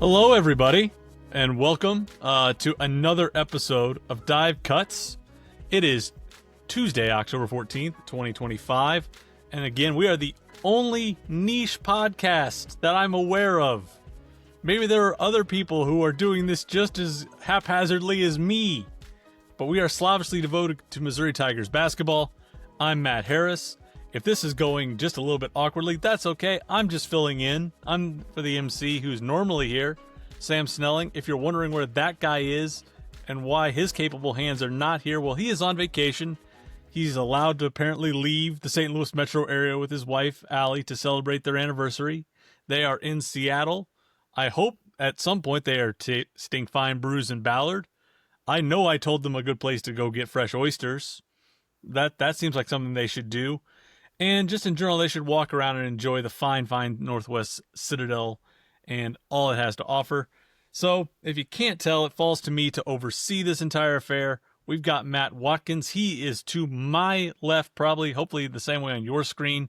Hello, everybody, and welcome to another episode of Dive Cuts. It is Tuesday, October 14th, 2025, and again, we are the only niche podcast that I'm aware of. Maybe there are other people who are doing this just as haphazardly as me, but we are slavishly devoted to Missouri Tigers basketball. I'm Matt Harris. If this is going just a little bit awkwardly, that's okay. I'm just filling in. I'm for the MC who's normally here, Sam Snelling. If you're wondering where that guy is and why his capable hands are not here, well, he is on vacation. He's allowed to apparently leave the St. Louis metro area with his wife, Allie, to celebrate their anniversary. They are in Seattle. I hope at some point they are tasting fine brews in Ballard. I know I told them a good place to go get fresh oysters. That seems like something they should do. And just in general, they should walk around and enjoy the fine Northwest Citadel and all it has to offer. So, if you can't tell, it falls to me to oversee this entire affair. We've got Matt Watkins. He is to my left, probably, hopefully the same way on your screen.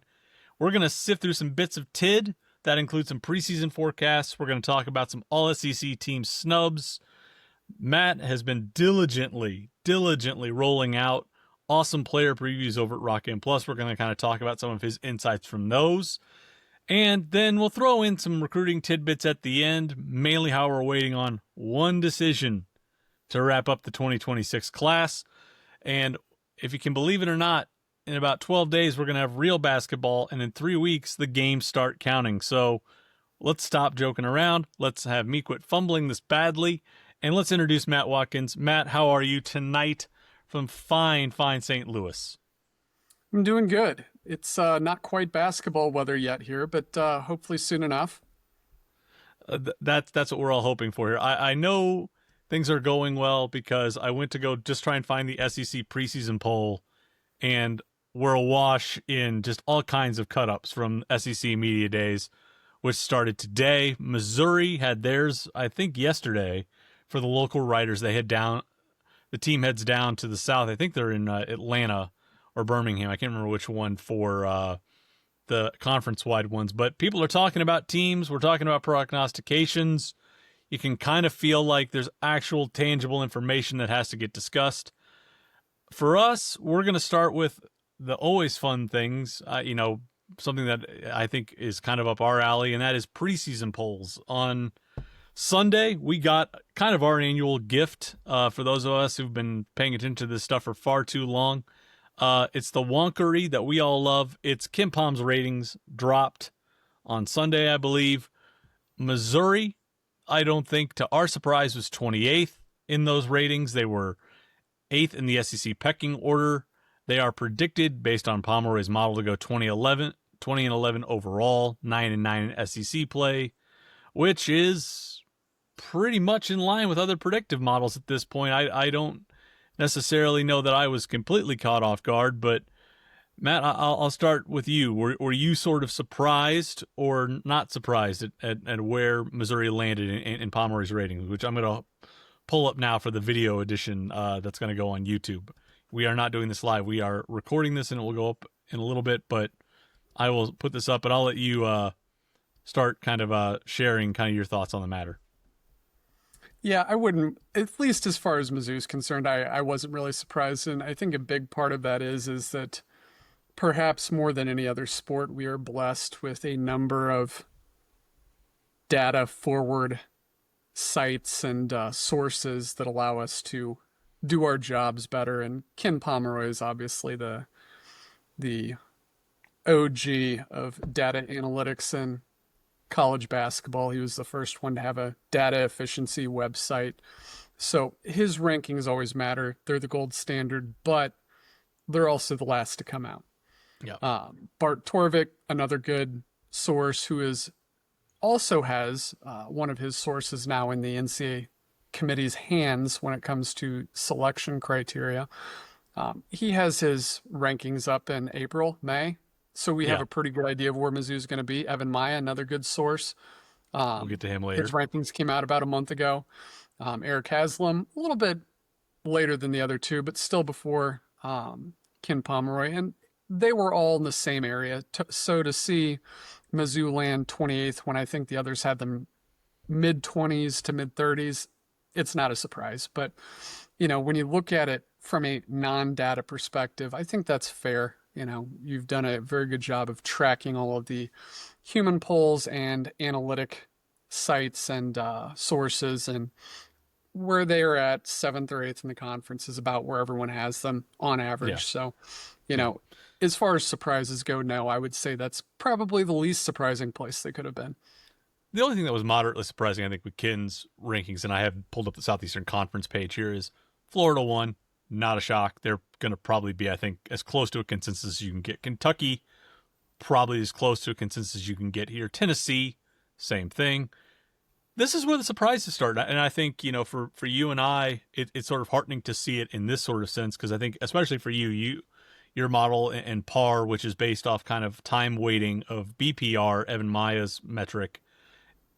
We're going to sift through some bits of TID. That includes some preseason forecasts. We're going to talk about some All-SEC team snubs. Matt has been diligently rolling out awesome player previews over at Rock M Plus. We're going to kind of talk about some of his insights from those. And then we'll throw in some recruiting tidbits at the end, mainly how we're waiting on one decision to wrap up the 2026 class. And if you can believe it or not, in about 12 days, we're going to have real basketball. And in 3 weeks, the games start counting. So let's stop joking around. Let's have me quit fumbling this badly. And let's introduce Matt Watkins. Matt, how are you tonight from fine St. Louis? I'm doing good. It's not quite basketball weather yet here, but hopefully soon enough. That's what we're all hoping for here. I know things are going well because I went to go just try and find the SEC preseason poll, and we're awash in just all kinds of cut-ups from SEC Media Days, which started today. Missouri had theirs, I think, yesterday for the local writers. They head down. The team heads down to the south. I think they're in Atlanta or Birmingham. I can't remember which one for the conference-wide ones. But people are talking about teams. We're talking about prognostications. You can kind of feel like there's actual tangible information that has to get discussed. For us, we're going to start with the always fun things, something that I think is kind of up our alley, and that is preseason polls. On Sunday, we got kind of our annual gift for those of us who've been paying attention to this stuff for far too long. It's the wonkery that we all love. It's Kim Palm's ratings dropped on Sunday, I believe. Missouri, I don't think, to our surprise, was 28th in those ratings. They were 8th in the SEC pecking order. They are predicted, based on Pomeroy's model, to go 20-11 overall, 9-9 in SEC play, which is pretty much in line with other predictive models at this point. I don't necessarily know that I was completely caught off guard, but Matt, I'll start with you. Were you sort of surprised or not surprised at where Missouri landed in Pomeroy's ratings, which I'm going to pull up now for the video edition that's going to go on YouTube. We are not doing this live. We are recording this, and it will go up in a little bit, but I will put this up, but I'll let you start kind of sharing kind of your thoughts on the matter. Yeah, I wouldn't, at least as far as Mizzou's concerned, I wasn't really surprised. And I think a big part of that is that perhaps more than any other sport, we are blessed with a number of data forward sites and sources that allow us to do our jobs better. And Ken Pomeroy is obviously the OG of data analytics and college basketball. He was the first one to have a data efficiency website. So his rankings always matter. They're the gold standard, but they're also the last to come out. Yeah. Bart Torvik, another good source who also has one of his sources now in the NCAA committee's hands when it comes to selection criteria. He has his rankings up in April, May. So we have a pretty good idea of where Mizzou's going to be. Evan Maya, another good source. We'll get to him later. His rankings came out about a month ago. Eric Haslam, a little bit later than the other two, but still before Ken Pomeroy. And they were all in the same area. So to see Mizzou land 28th when I think the others had them mid 20s to mid 30s, it's not a surprise. But, when you look at it from a non-data perspective, I think that's fair. You've done a very good job of tracking all of the human polls and analytic sites and sources, and where they are at seventh or eighth in the conference is about where everyone has them on Yeah. average. So, Yeah. as far as surprises go, no, I would say that's probably the least surprising place they could have been. The only thing that was moderately surprising, I think, with Ken's rankings, and I have pulled up the Southeastern Conference page here, is Florida 1. Not a shock. They're going to probably be, I think, as close to a consensus as you can get. Kentucky, probably as close to a consensus as you can get here. Tennessee, same thing. This is where the surprises start. And I think, for you and I, it's sort of heartening to see it in this sort of sense, because I think, especially for your model and PAR, which is based off kind of time weighting of BPR, Evan Maya's metric,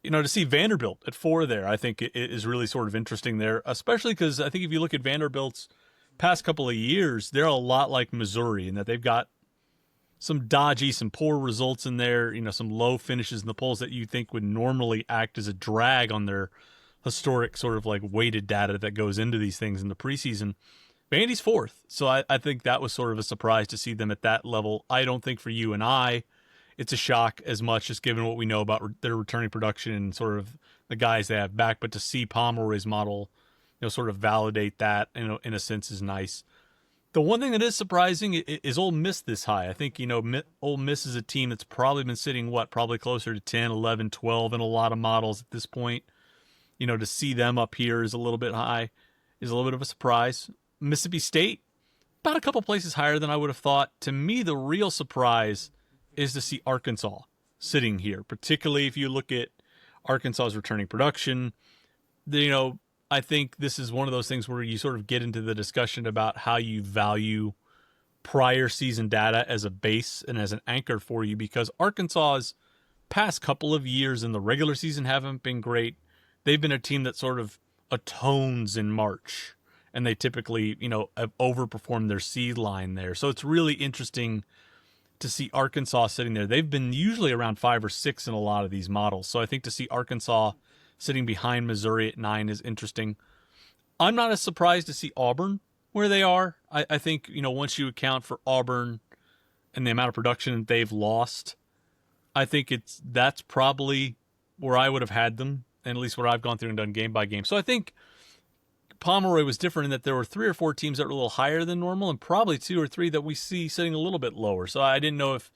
to see Vanderbilt at 4 there, I think it is really sort of interesting there, especially because I think if you look at Vanderbilt's past couple of years, they're a lot like Missouri in that they've got some dodgy, some poor results in there, some low finishes in the polls that you think would normally act as a drag on their historic sort of like weighted data that goes into these things in the preseason. Vandy's 4th. So I think that was sort of a surprise to see them at that level. I don't think for you and I, it's a shock as much, just given what we know about their returning production and sort of the guys they have back. But to see Pomeroy's model, sort of validate that, in a sense, is nice. The one thing that is surprising is Ole Miss this high. I think, Ole Miss is a team that's probably been sitting, probably closer to 10, 11, 12 in a lot of models at this point. To see them up here is a little bit high, is a little bit of a surprise. Mississippi State, about a couple places higher than I would have thought. To me, the real surprise is to see Arkansas sitting here, particularly if you look at Arkansas's returning production. I think this is one of those things where you sort of get into the discussion about how you value prior season data as a base and as an anchor for you, because Arkansas's past couple of years in the regular season haven't been great. They've been a team that sort of atones in March, and they typically, have overperformed their seed line there. So it's really interesting to see Arkansas sitting there. They've been usually around 5 or 6 in a lot of these models. So I think to see Arkansas sitting behind Missouri at 9 is interesting. I'm not as surprised to see Auburn where they are. I think, once you account for Auburn and the amount of production they've lost, I think that's probably where I would have had them, and at least what I've gone through and done game by game. So I think Pomeroy was different in that there were 3 or 4 teams that were a little higher than normal, and probably 2 or 3 that we see sitting a little bit lower. So I didn't know if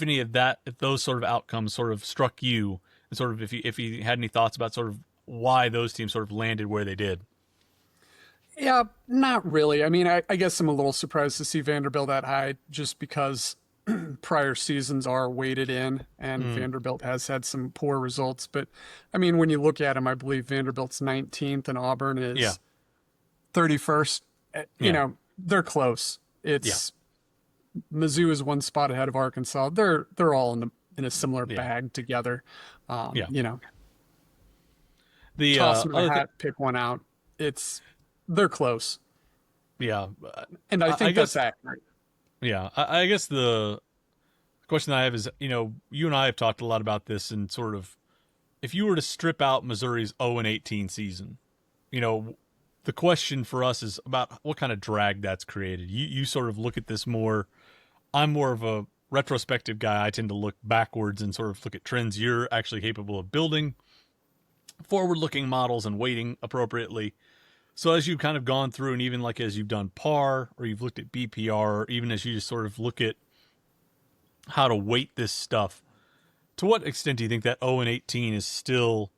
any of that, if those sort of outcomes sort of struck you, and sort of if you had any thoughts about sort of why those teams sort of landed where they did. Yeah, not really. I mean, I guess I'm a little surprised to see Vanderbilt that high, just because prior seasons are weighted in, and Vanderbilt has had some poor results. But I mean, when you look at them, I believe Vanderbilt's 19th and Auburn is 31st. They're close. It's Mizzou is 1 spot ahead of Arkansas. They're all in a similar bag together. The toss them in the hat, pick one out. They're close. Yeah, and I think that's accurate. Yeah, I guess the question I have is, you and I have talked a lot about this, and sort of, if you were to strip out Missouri's 0-18 season, the question for us is about what kind of drag that's created. You sort of look at this more. I'm more of a retrospective guy. I tend to look backwards and sort of look at trends. You're actually capable of building forward-looking models and weighting appropriately. So as you've kind of gone through, and even like as you've done PAR, or you've looked at BPR, or even as you just sort of look at how to weight this stuff, to what extent do you think that 0-18 is still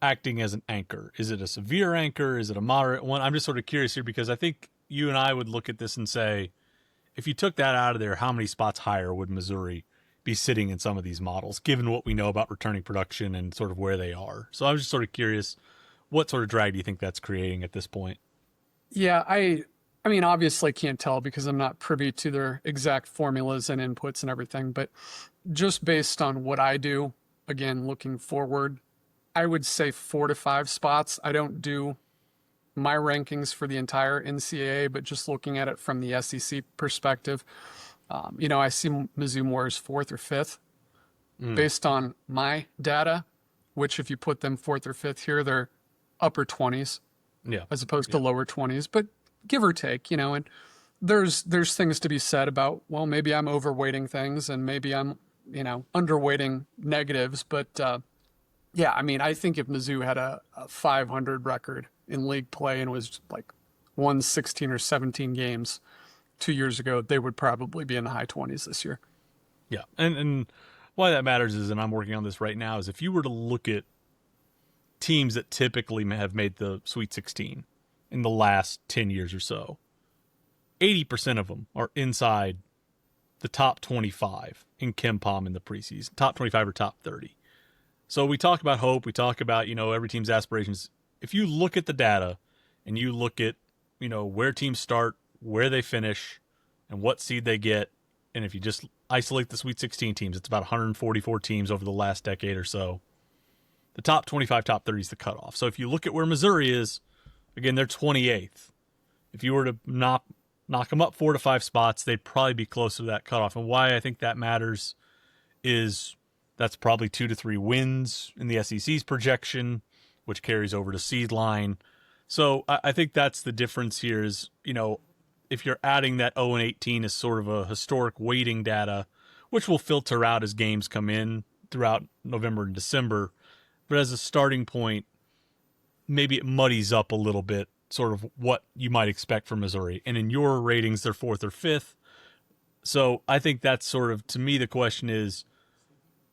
acting as an anchor? Is it a severe anchor? Is it a moderate one? I'm just sort of curious here, because I think you and I would look at this and say, if you took that out of there, how many spots higher would Missouri be sitting in some of these models, given what we know about returning production and sort of where they are? So I was just sort of curious, what sort of drag do you think that's creating at this point? Yeah, I mean, obviously can't tell because I'm not privy to their exact formulas and inputs and everything, but just based on what I do, again, looking forward, I would say 4 to 5 spots. I don't do my rankings for the entire NCAA, but just looking at it from the SEC perspective, I see Mizzou more as 4th or 5th based on my data. which if you put them fourth or fifth here, they're upper 20s Yeah. as opposed to lower 20s, but give or take, and there's things to be said about, well, maybe I'm overweighting things and maybe I'm, underweighting negatives, but yeah, I mean, I think if Mizzou had a 500 record in league play and was like won 16 or 17 games 2 years ago, they would probably be in the high 20s this year. Yeah. And why that matters is, and I'm working on this right now, is if you were to look at teams that typically have made the Sweet 16 in the last 10 years or so, 80% of them are inside the top 25 in KenPom in the preseason, top 25 or top 30. So we talk about hope. We talk about, every team's aspirations. If you look at the data and you look at, where teams start, where they finish, and what seed they get, and if you just isolate the Sweet 16 teams, it's about 144 teams over the last decade or so. The top 25, top 30 is the cutoff. So if you look at where Missouri is, again, they're 28th. If you were to knock them up 4 to 5 spots, they'd probably be closer to that cutoff. And why I think that matters is that's probably 2 to 3 wins in the SEC's projection, which carries over to seed line. So I think that's the difference here is, if you're adding that 0-18 as sort of a historic weighting data, which will filter out as games come in throughout November and December, but as a starting point, maybe it muddies up a little bit sort of what you might expect from Missouri. And in your ratings, they're 4th or 5th. So I think that's sort of, to me, the question is,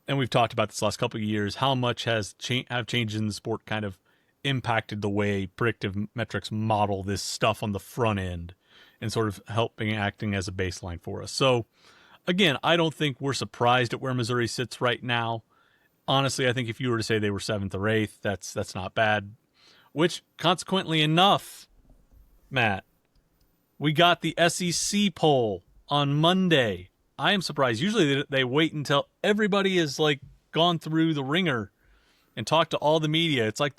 and we've talked about this last couple of years, how much have changes in the sport kind of impacted the way predictive metrics model this stuff on the front end and sort of acting as a baseline for us. So again, I don't think we're surprised at where Missouri sits right now. Honestly, I think if you were to say they were 7th or 8th, that's not bad. Which, consequently enough, Matt, we got the SEC poll on Monday. I am surprised. Usually they wait until everybody is gone through the ringer and talked to all the media. It's like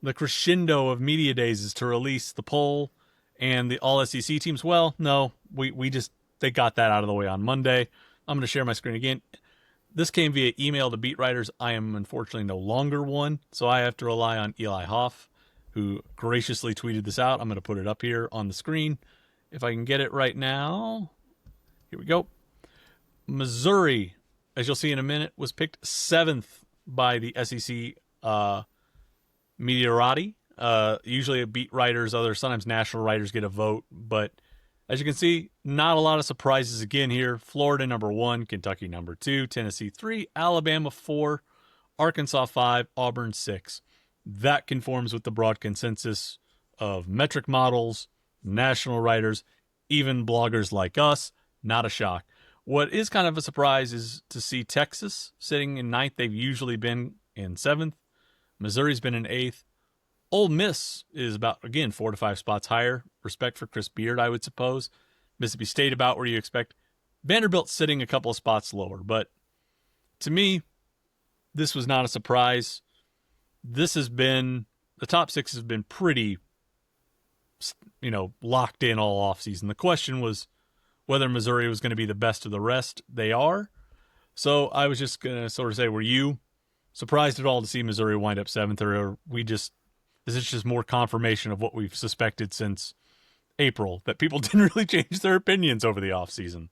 the crescendo of media days is to release the poll and the all SEC teams. Well, no, they got that out of the way on Monday. I'm going to share my screen again. This came via email to beat writers. I am unfortunately no longer one, so I have to rely on Eli Hoff, who graciously tweeted this out. I'm going to put it up here on the screen if I can get it right now. Here we go. Missouri, as you'll see in a minute, was picked 7th by the SEC Mediarati. Usually beat writers, sometimes national writers get a vote, but as you can see, not a lot of surprises again here. Florida number 1, Kentucky number 2, Tennessee 3, Alabama 4, Arkansas 5, Auburn 6. That conforms with the broad consensus of metric models, national writers, even bloggers like us. Not a shock. What is kind of a surprise is to see Texas sitting in 9th. They've usually been in 7th. Missouri's been in 8th. Ole Miss is about, again, 4 to 5 spots higher. Respect for Chris Beard, I would suppose. Mississippi State about where you expect. Vanderbilt sitting a couple of spots lower. But to me, this was not a surprise. The top 6 has been pretty, locked in all offseason. The question was whether Missouri was going to be the best of the rest. They are. So I was just going to sort of say, were you surprised at all to see Missouri wind up 7th, or is this just more confirmation of what we've suspected since April, that people didn't really change their opinions over the offseason?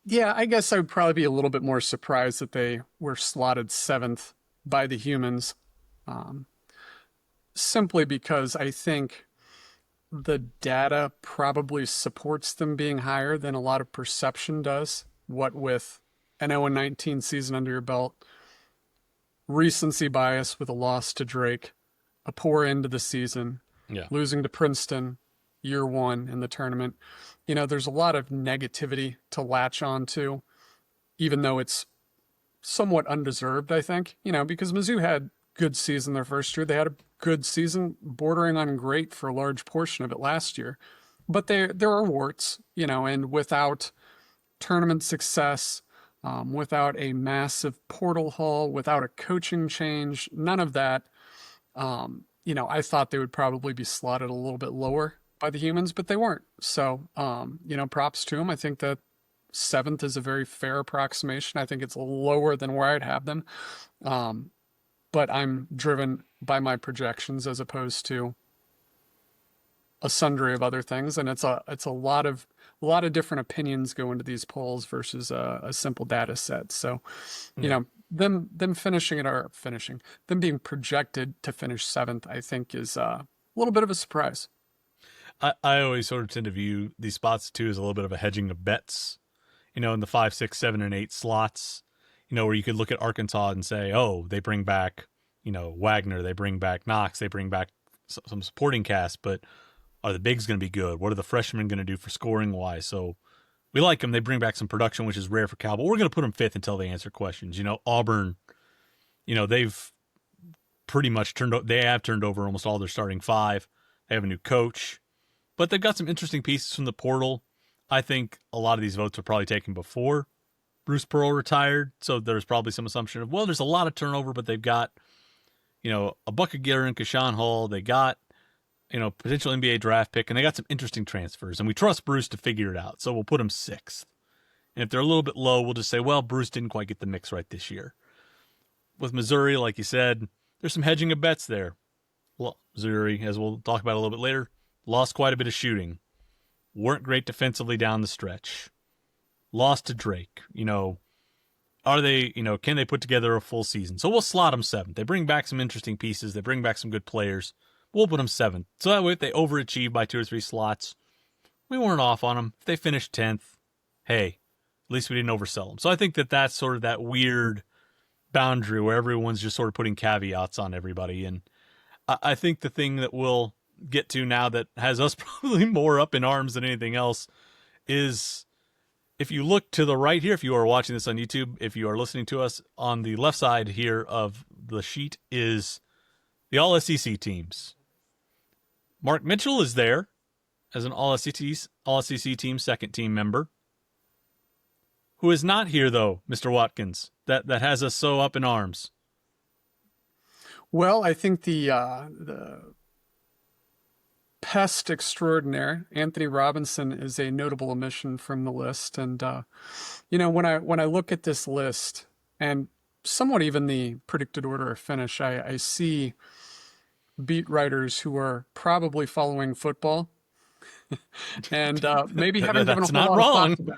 Yeah, I guess I would probably be a little bit more surprised that they were slotted 7th by the humans, simply because I think the data probably supports them being higher than a lot of perception does. What with an 0-19 season under your belt, recency bias with a loss to Drake, a poor end of the season, losing to Princeton year 1 in the tournament. There's a lot of negativity to latch on to, even though it's somewhat undeserved, I think, because Mizzou had good season their first year. They had a good season bordering on great for a large portion of it last year. But there are warts, and without tournament success, without a massive portal haul, without a coaching change, none of that, I thought they would probably be slotted a little bit lower by the humans, but they weren't. So, props to them. I think that 7th is a very fair approximation. I think it's lower than where I'd have them. but I'm driven by my projections as opposed to a sundry of other things, and it's a lot of different opinions go into these polls versus a simple data set. So, Yeah. them finishing it or finishing them being projected to finish seventh, I think is a little bit of a surprise. I always sort of tend to view these spots too as a little bit of a hedging of bets, in the 5, 6, 7, and 8 slots, where you could look at Arkansas and say, oh, they bring back, Wagner, they bring back Knox, they bring back some supporting cast, but are the bigs going to be good? What are the freshmen going to do for scoring wise? So we like them. They bring back some production, which is rare for Cal, but we're going to put them fifth until they answer questions. Auburn, they've pretty much turned over almost all their starting five. They have a new coach, but they've got some interesting pieces from the portal. I think a lot of these votes were probably taken before Bruce Pearl retired, so there's probably some assumption of, well, there's a lot of turnover, but they've got, a Bucket Gear and Kashawn Hall. They got, potential NBA draft pick, and they got some interesting transfers, and we trust Bruce to figure it out, so we'll put him sixth. And if they're a little bit low, we'll just say, well, Bruce didn't quite get the mix right this year. With Missouri, like you said, there's some hedging of bets there. Well, Missouri, as we'll talk about a little bit later, lost quite a bit of shooting. Weren't great defensively down the stretch. Lost to Drake. Are they, can they put together a full season? So we'll slot them seventh. They bring back some interesting pieces. They bring back some good players. We'll put them seventh. So that way, if they overachieve by 2 or 3 slots, we weren't off on them. If they finished 10th, hey, at least we didn't oversell them. So I think that's sort of that weird boundary where everyone's just sort of putting caveats on everybody. And I think the thing that we'll get to now that has us probably more up in arms than anything else is, if you look to the right here, if you are watching this on YouTube, if you are listening to us on the left side here of the sheet, is the All-SEC teams. Mark Mitchell is there as an All-SEC team second team member. Who is not here, though, Mr. Watkins, that has us so up in arms? Well, I think the pest extraordinaire, Anthony Robinson, is a notable omission from the list. And, when I look at this list and somewhat even the predicted order of finish, I see beat writers who are probably following football and maybe haven't given a whole lot of thought to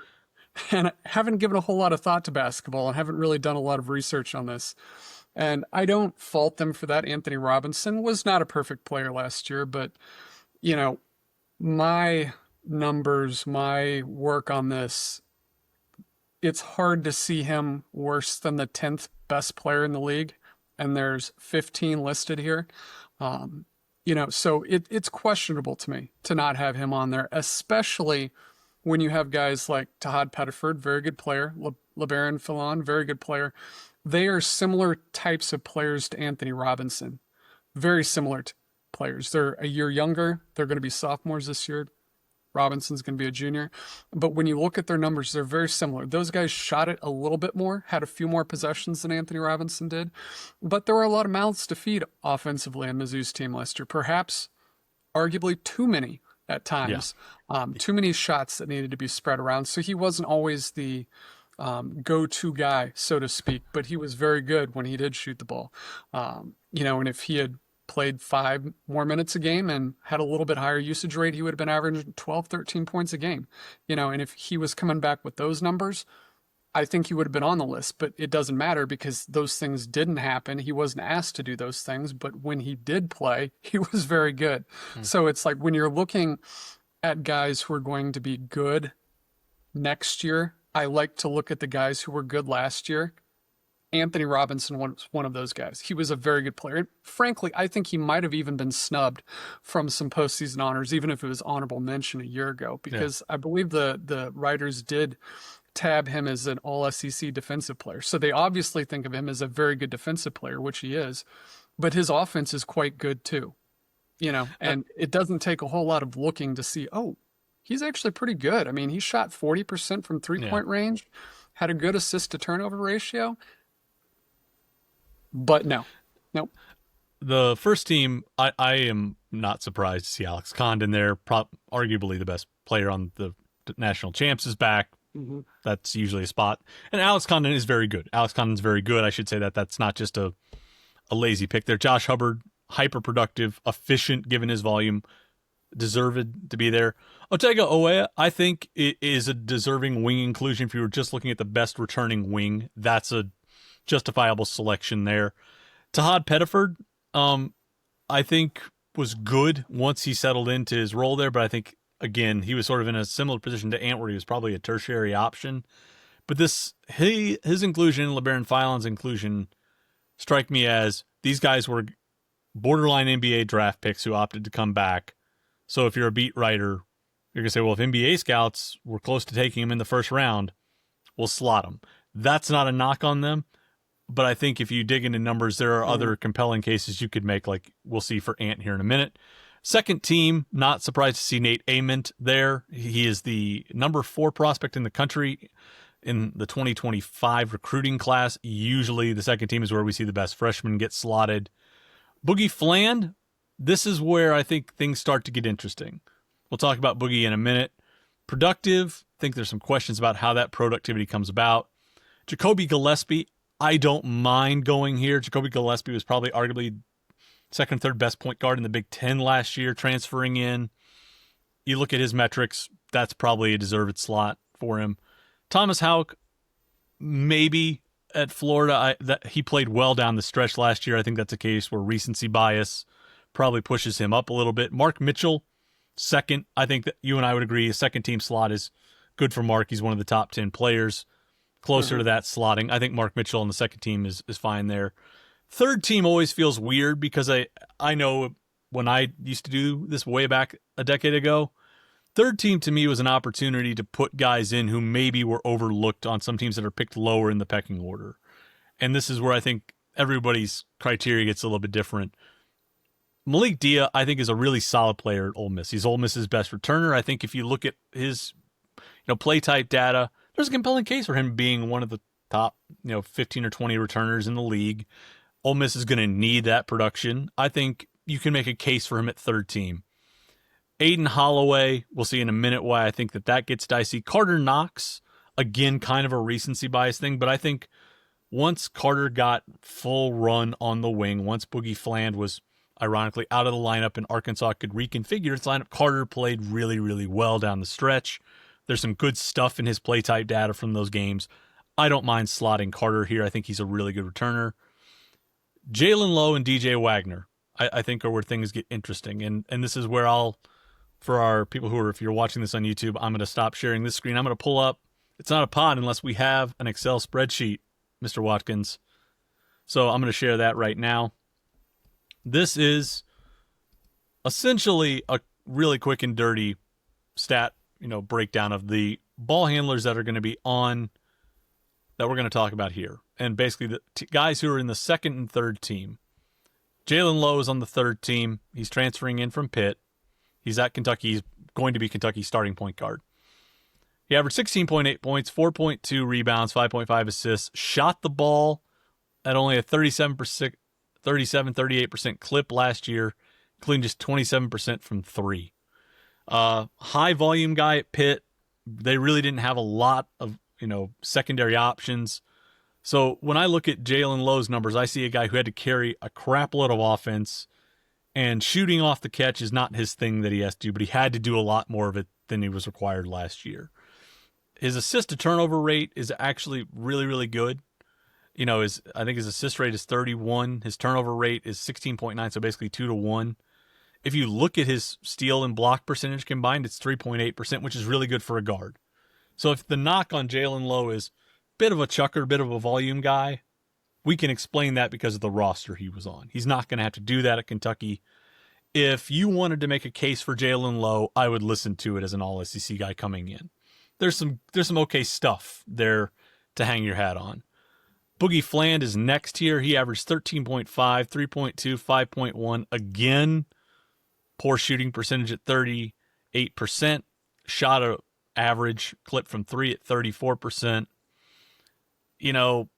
and haven't given a whole lot of thought to basketball and haven't really done a lot of research on this. And I don't fault them for that. Anthony Robinson was not a perfect player last year, but my numbers, my work on this, it's hard to see him worse than the 10th best player in the league. And there's 15 listed here. So it's questionable to me to not have him on there, especially when you have guys like Tahad Pettiford, very good player, LeBaron Fillon, very good player. They are similar types of players to Anthony Robinson, very similar players. They're a year younger. They're going to be sophomores this year. Robinson's going to be a junior. But when you look at their numbers, they're very similar. Those guys shot it a little bit more, had a few more possessions than Anthony Robinson did. But there were a lot of mouths to feed offensively on Mizzou's team last year. Perhaps, arguably, too many at times. Yeah. Too many shots that needed to be spread around. So he wasn't always the go-to guy, so to speak. But he was very good when he did shoot the ball. And if he had played 5 more minutes a game and had a little bit higher usage rate, he would have been averaging 12, 13 points a game. And if he was coming back with those numbers, I think he would have been on the list, but it doesn't matter because those things didn't happen. He wasn't asked to do those things, but when he did play, he was very good. So it's like when you're looking at guys who are going to be good next year, I like to look at the guys who were good last year. Anthony Robinson was one of those guys. He was a very good player. Frankly, I think he might have even been snubbed from some postseason honors, even if it was honorable mention a year ago, because I believe the writers did tab him as an all-SEC defensive player. So they obviously think of him as a very good defensive player, which he is, but his offense is quite good too. And it doesn't take a whole lot of looking to see, oh, he's actually pretty good. I mean, he shot 40% from three-point range, had a good assist to turnover ratio. But no. The first team, I am not surprised to see Alex Condon there. Arguably the best player on the national champs is back. Mm-hmm. That's usually a spot. And Alex Condon is very good. Alex Condon's very good. I should say that that's not just a a lazy pick there. Josh Hubbard, hyper productive, efficient given his volume, deserved to be there. Otega Owea, I think it is a deserving wing inclusion. If you were just looking at the best returning wing, that's a justifiable selection there. Tahad Pettiford, I think was good once he settled into his role there, but I think, again, he was sort of in a similar position to Ant where he was probably a tertiary option. But his inclusion, LeBaron Philon's inclusion, strike me as these guys were borderline NBA draft picks who opted to come back. So if you're a beat writer, you're going to say, well, if NBA scouts were close to taking him in the first round, we'll slot him. That's not a knock on them. But I think if you dig into numbers, there are other compelling cases you could make, like we'll see for Ant here in a minute. Second team, not surprised to see Nate Ament there. He is the number 4 prospect in the country in the 2025 recruiting class. Usually the second team is where we see the best freshmen get slotted. Boogie Fland, this is where I think things start to get interesting. We'll talk about Boogie in a minute. Productive, I think there's some questions about how that productivity comes about. Jacoby Gillespie, I don't mind going here. Jacoby Gillespie was probably arguably second, third best point guard in the Big Ten last year, transferring in. You look at his metrics, that's probably a deserved slot for him. Thomas Houck, maybe at Florida. He played well down the stretch last year. I think that's a case where recency bias probably pushes him up a little bit. Mark Mitchell, second. I think that you and I would agree a second team slot is good for Mark. He's one of the top 10 players. Closer to that slotting. I think Mark Mitchell on the second team is fine there. Third team always feels weird because I know when I used to do this way back a decade ago, third team to me was an opportunity to put guys in who maybe were overlooked on some teams that are picked lower in the pecking order. And this is where I think everybody's criteria gets a little bit different. Malik Dia, I think, is a really solid player at Ole Miss. He's Ole Miss's best returner. I think if you look at his play type data, there's a compelling case for him being one of the top 15 or 20 returners in the league. Ole Miss is going to need that production. I think you can make a case for him at third team. Aiden Holloway, we'll see in a minute why I think that gets dicey. Carter Knox, again, kind of a recency bias thing, but I think once Carter got full run on the wing, once Boogie Fland was ironically out of the lineup and Arkansas could reconfigure its lineup, Carter played really, really well down the stretch. There's some good stuff in his play type data from those games. I don't mind slotting Carter here. I think he's a really good returner. Jalen Lowe and DJ Wagner, I think, are where things get interesting. And this is where for our people who are, if you're watching this on YouTube, I'm going to stop sharing this screen. I'm going to pull up. It's not a pod unless we have an Excel spreadsheet, Mr. Watkins. So I'm going to share that right now. This is essentially a really quick and dirty stat breakdown of the ball handlers that are going to be on, that we're going to talk about here. And basically the guys who are in the second and third team. Jalen Lowe is on the third team. He's transferring in from Pitt. He's at Kentucky. He's going to be Kentucky's starting point guard. He averaged 16.8 points, 4.2 rebounds, 5.5 assists, shot the ball at only a 38% clip last year, including just 27% from three. High volume guy at Pitt. They really didn't have a lot of, secondary options. So when I look at Jalen Lowe's numbers, I see a guy who had to carry a crap load of offense, and shooting off the catch is not his thing that he has to do, but he had to do a lot more of it than he was required last year. His assist to turnover rate is actually really, really good. I think his assist rate is 31. His turnover rate is 16.9, so basically 2-1. If you look at his steal and block percentage combined, it's 3.8%, which is really good for a guard. So if the knock on Jalen Lowe is bit of a chucker, bit of a volume guy, we can explain that because of the roster he was on. He's not going to have to do that at Kentucky. If you wanted to make a case for Jalen Lowe, I would listen to it as an all-SEC guy coming in. There's some okay stuff there to hang your hat on. Boogie Fland is next here. He averaged 13.5, 3.2, 5.1. Again, poor shooting percentage at 38%. Shot a average clip from three at 34%. To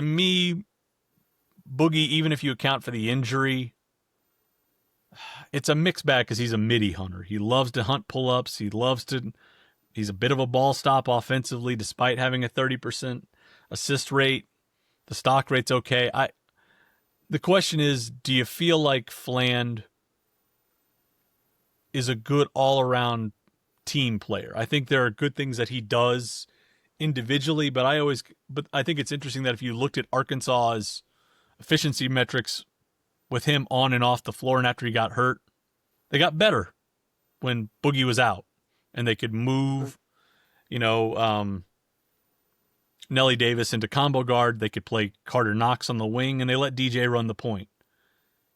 me, Boogie, even if you account for the injury, it's a mixed bag because he's a midi hunter. He loves to hunt pull-ups. He's a bit of a ball stop offensively despite having a 30% assist rate. The stock rate's okay. the question is, do you feel like Fland is a good all-around team player? I think there are good things that he does individually, but I think it's interesting that if you looked at Arkansas's efficiency metrics with him on and off the floor and after he got hurt, they got better when Boogie was out and they could move, Nelly Davis into combo guard. They could play Carter Knox on the wing, and they let DJ run the point.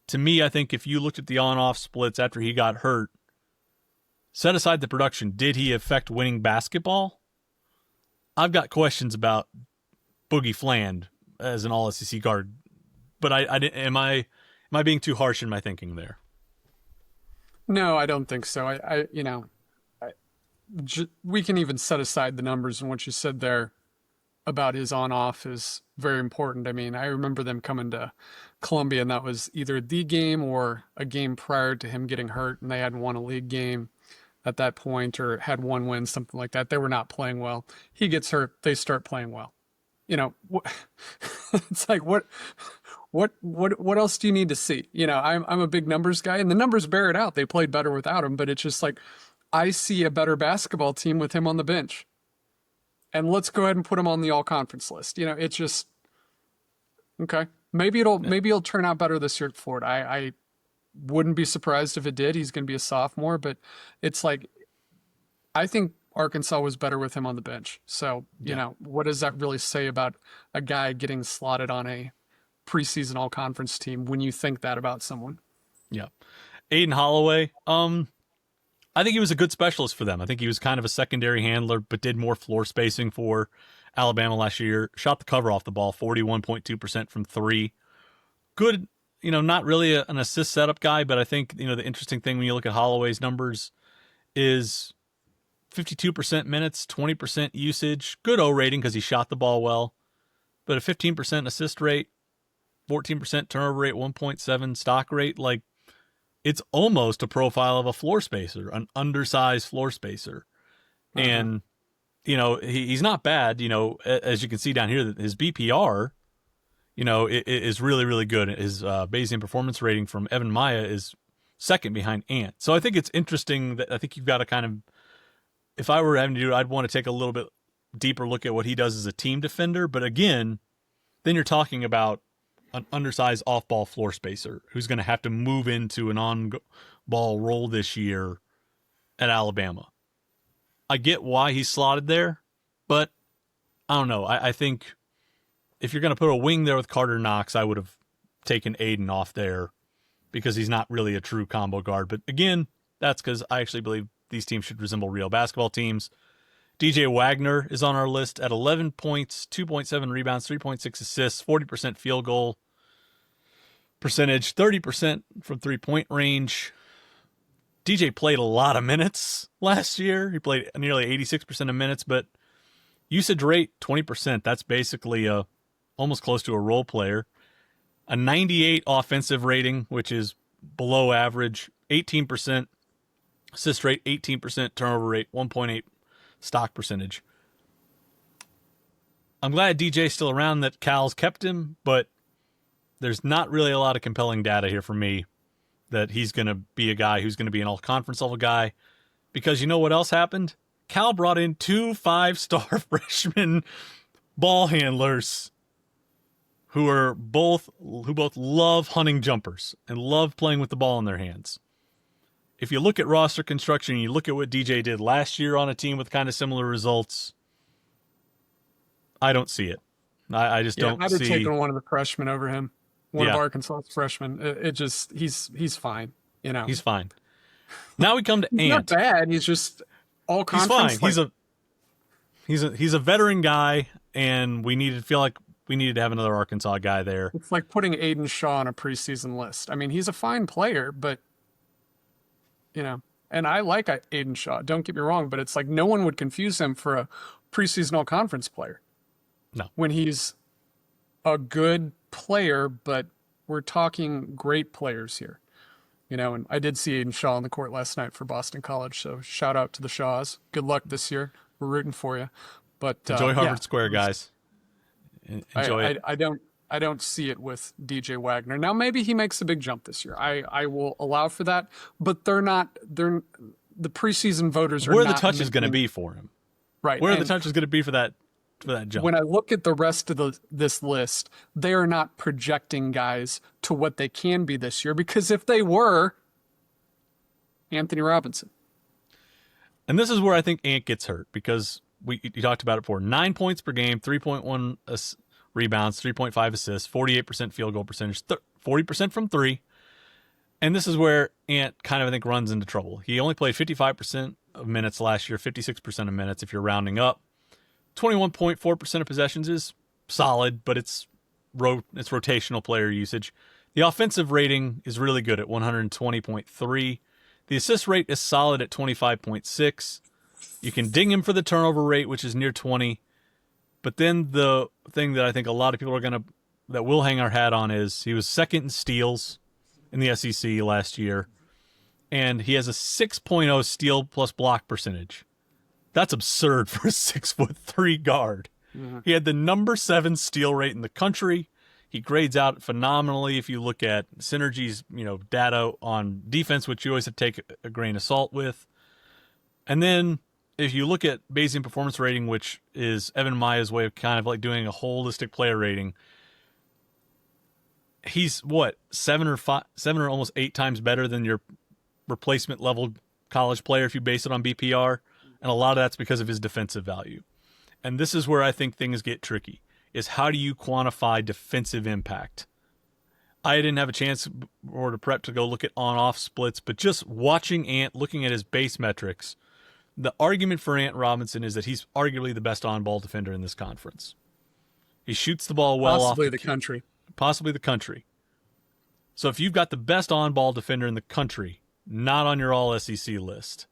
To me, I think if you looked at the on-off splits after he got hurt, set aside the production, did he affect winning basketball? I've got questions about Boogie Fland as an All-SEC guard, but am I being too harsh in my thinking there? No, I don't think so. We can even set aside the numbers, and what you said there about his on-off is very important. I mean, I remember them coming to Columbia, and that was either the game or a game prior to him getting hurt, and they hadn't won a league game at that point or had one win, something like that. They were not playing well. He gets hurt, they start playing well. It's like, what else do you need to see? I'm a big numbers guy, and the numbers bear it out. They played better without him, but it's just like, I see a better basketball team with him on the bench. And let's go ahead and put him on the all-conference list. It's just, okay. Maybe it'll turn out better this year at Florida. I wouldn't be surprised if it did. He's going to be a sophomore, but it's like, I think Arkansas was better with him on the bench. So, what does that really say about a guy getting slotted on a preseason all-conference team when you think that about someone? Yeah. Aiden Holloway, I think he was a good specialist for them. I think he was kind of a secondary handler, but did more floor spacing for Alabama last year. Shot the cover off the ball, 41.2% from three. Good, not really an assist setup guy, but I think, the interesting thing when you look at Holloway's numbers is 52% minutes, 20% usage. Good O rating because he shot the ball well, but a 15% assist rate, 14% turnover rate, 1.7 stock rate. Like, it's almost a profile of a floor spacer, an undersized floor spacer. Uh-huh. And, he's not bad, as you can see down here, his BPR, is really, really good. His Bayesian performance rating from Evan Maya is second behind Ant. So I think it's interesting that I think you've got to kind of, if I were having to do it, I'd want to take a little bit deeper look at what he does as a team defender. But again, then you're talking about an undersized off-ball floor spacer who's going to have to move into an on-ball role this year at Alabama. I get why he's slotted there, but I don't know. I think if you're going to put a wing there with Carter Knox, I would have taken Aiden off there because he's not really a true combo guard. But again, that's because I actually believe these teams should resemble real basketball teams. DJ Wagner is on our list at 11 points, 2.7 rebounds, 3.6 assists, 40% field goal percentage, 30% from three-point range. DJ played a lot of minutes last year. He played nearly 86% of minutes, but usage rate, 20%. That's basically almost close to a role player. A 98 offensive rating, which is below average, 18% assist rate, 18% turnover rate, 1.8 stock percentage. I'm glad DJ's still around, that Cal's kept him, but there's not really a lot of compelling data here for me that he's going to be a guy who's going to be an all-conference level guy, because you know what else happened? Cal brought in 2 5-star freshman ball handlers who both love hunting jumpers and love playing with the ball in their hands. If you look at roster construction and you look at what DJ did last year on a team with kind of similar results, I don't see it. I just don't see. I'd have taken one of the freshmen over him. One of Arkansas's freshmen. He's fine. He's fine. Now we come to Ant. Not bad. He's just all conference. He's fine. He's a veteran guy, and we needed to have another Arkansas guy there. It's like putting Aiden Shaw on a preseason list. I mean, he's a fine player, but and I like Aiden Shaw. Don't get me wrong, but it's like no one would confuse him for a preseason all conference player. No, when he's a good player, but we're talking great players here. And I did see Aiden Shaw on the court last night for Boston College, so shout out to the Shaws. Good luck this year. We're rooting for you. But enjoy Harvard Square, guys. Enjoy it. I don't see it with DJ Wagner. Now maybe he makes a big jump this year. I will allow for that, but they're the preseason voters are Where the not touch is going to making- be for him. right. Where And the touch is going to be for that jump. when I look at the rest of this list, they are not projecting guys to what they can be this year, because if they were, Anthony Robinson. And this is where I think Ant gets hurt, because you talked about it before. 9 points per game, 3.1 rebounds, 3.5 assists, 48% field goal percentage, 40% from three. And this is where Ant kind of, I think, runs into trouble. He only played 55% of minutes last year, 56% of minutes if you're rounding up. 21.4% of possessions is solid, but it's rotational player usage. The offensive rating is really good at 120.3. The assist rate is solid at 25.6. You can ding him for the turnover rate, which is near 20. But then the thing that I think a lot of people that will hang our hat on is he was second in steals in the SEC last year, and he has a 6.0 steal plus block percentage. That's absurd for a 6'3" guard. Mm-hmm. He had the number 7 steal rate in the country. He grades out phenomenally if you look at Synergy's, data on defense, which you always have to take a grain of salt with. And then if you look at Bayesian performance rating, which is Evan Maya's way of kind of like doing a holistic player rating, he's 7 or almost 8 times better than your replacement level college player if you base it on BPR. And a lot of that's because of his defensive value. And this is where I think things get tricky, is how do you quantify defensive impact? I didn't have a chance or to prep to go look at on-off splits, but just watching Ant, looking at his base metrics, the argument for Ant Robinson is that he's arguably the best on-ball defender in this conference. He shoots the ball well possibly off the country. Possibly the country. So if you've got the best on-ball defender in the country, not on your all-SEC list,